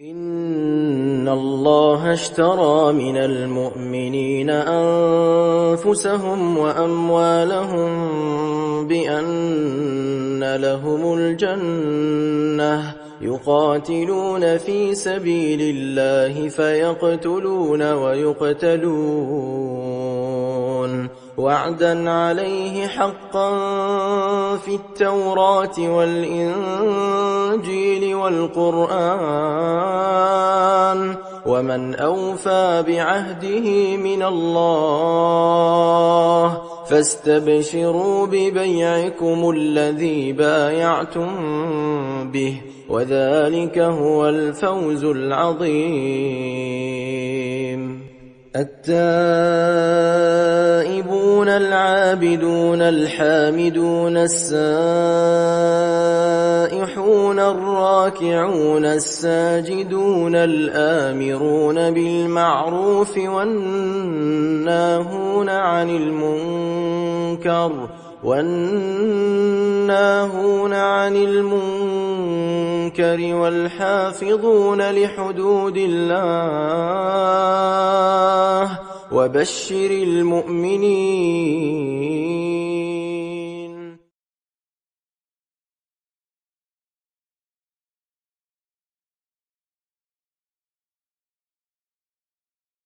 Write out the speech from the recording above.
إن الله اشترى من المؤمنين أنفسهم وأموالهم بأن لهم الجنة يقاتلون في سبيل الله فيقتلون ويقتلون وعدا عليه حقا في التوراة والإنجيل والقرآن ومن أوفى بعهده من الله فاستبشروا ببيعكم الذي بايعتم به وذلك هو الفوز العظيم. التائبون العابدون الحامدون السائحون الراكعون الساجدون الآمرون بالمعروف والناهون عن المنكر والحافظون لحدود الله وبشر المؤمنين.